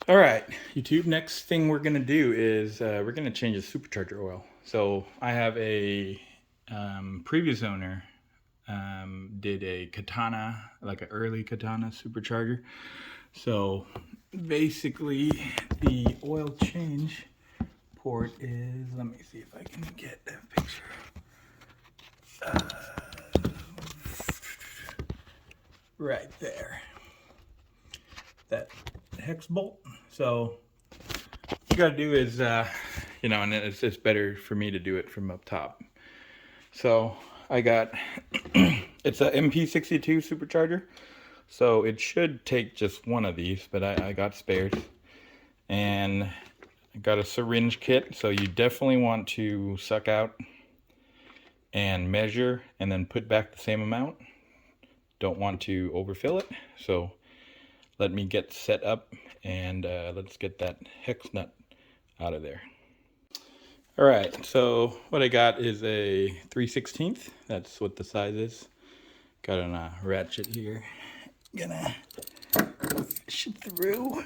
All right, YouTube, next thing we're going to do is we're going to change the supercharger oil. So I have a previous owner did a Katana, like an early Katana supercharger. So basically the oil change port is, let me see if I can get that picture. Right there. That hex bolt. So what you got to do is, and it's better for me to do it from up top. So I got, it's a MP62 supercharger. So it should take just one of these, but I got spares. And I got a syringe kit. So you definitely want to suck out and measure and then put back the same amount. Don't want to overfill it. So let me get set up and let's get that hex nut out of there. All right, so what I got is a 3/16. That's what the size is. Got a ratchet here. Gonna fish it through.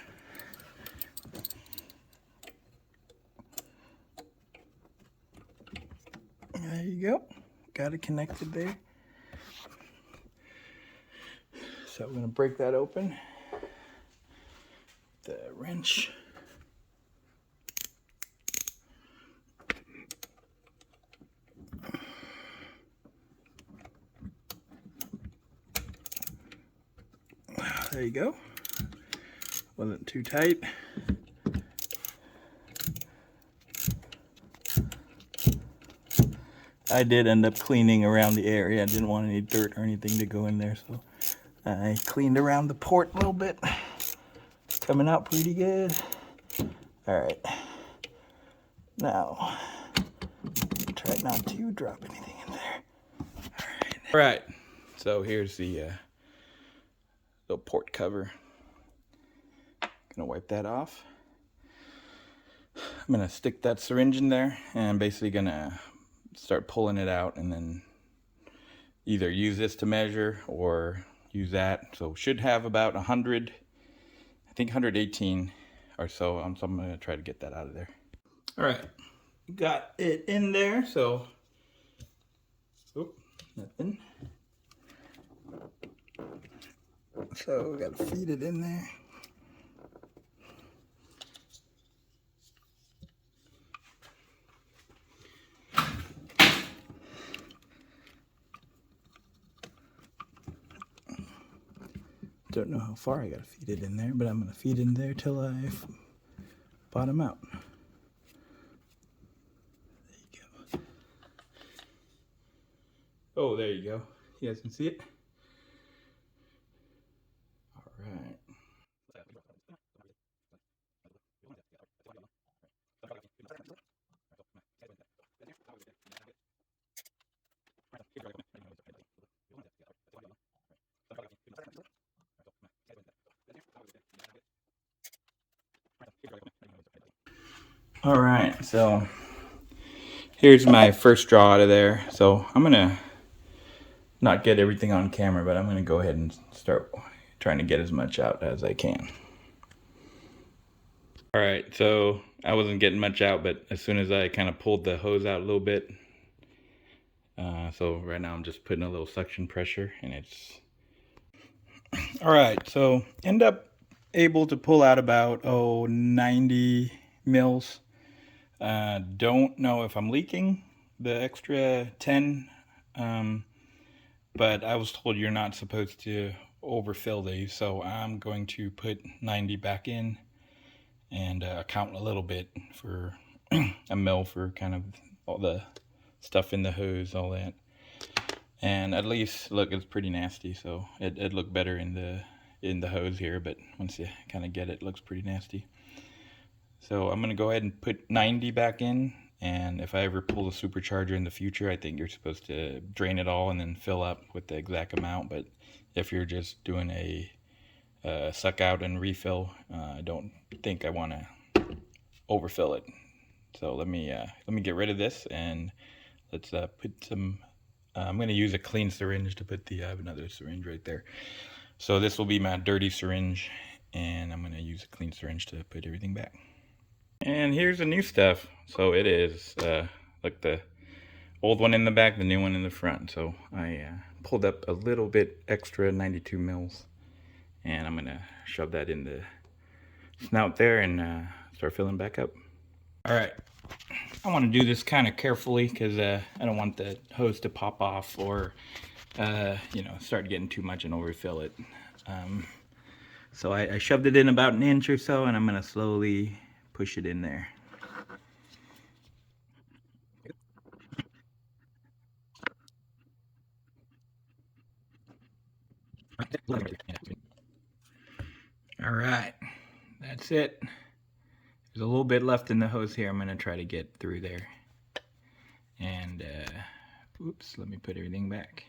There you go. Got it connected there. So I'm gonna break that open. The wrench. There you go. Wasn't too tight. I did end up cleaning around the area. I didn't want any dirt or anything to go in there, so I cleaned around the port a little bit. It's coming out pretty good. All right. Now, try not to drop anything in there. All right. So here's the little port cover. Gonna wipe that off. I'm gonna stick that syringe in there and I'm basically gonna start pulling it out and then either use this to measure or use that. So should have about 100, I think 118 or so. So I'm gonna try to get that out of there. All right, got it in there. So, nothing. So we gotta feed it in there. Don't know how far I gotta feed it in there, but I'm gonna feed it in there till I bottom out. There you go. Oh, there you go. You guys can see it? All right. All right, so here's my first draw out of there. So I'm gonna not get everything on camera, but I'm gonna go ahead and start trying to get as much out as I can. All right, so I wasn't getting much out, but as soon as I kind of pulled the hose out a little bit, so right now I'm just putting a little suction pressure and it's... All right, so end up able to pull out about 90 mils. Don't know if I'm leaking the extra 10, but I was told you're not supposed to overfill these, so I'm going to put 90 back in and count a little bit for a mil for kind of all the stuff in the hose, all that. And at least, look, it's pretty nasty, so it looked better in the hose here, but once you kind of get it, it looks pretty nasty. So I'm gonna go ahead and put 90 back in, and if I ever pull the supercharger in the future, I think you're supposed to drain it all and then fill up with the exact amount. But if you're just doing a suck out and refill, I don't think I want to overfill it. So let me get rid of this and let's put some. I'm going to use a clean syringe to put the. I have another syringe right there. So this will be my dirty syringe, and I'm gonna use a clean syringe to put everything back. And here's the new stuff. So it is like the old one in the back, the new one in the front. So I pulled up a little bit extra 92 mils, and I'm gonna shove that in the snout there and start filling back up. All right, I want to do this kind of carefully because I don't want the hose to pop off or you know, start getting too much and overfill it. So I shoved it in about an inch or so, and I'm gonna slowly push it in there. All right, that's it. There's a little bit left in the hose here. I'm gonna try to get through there. And oops, let me put everything back.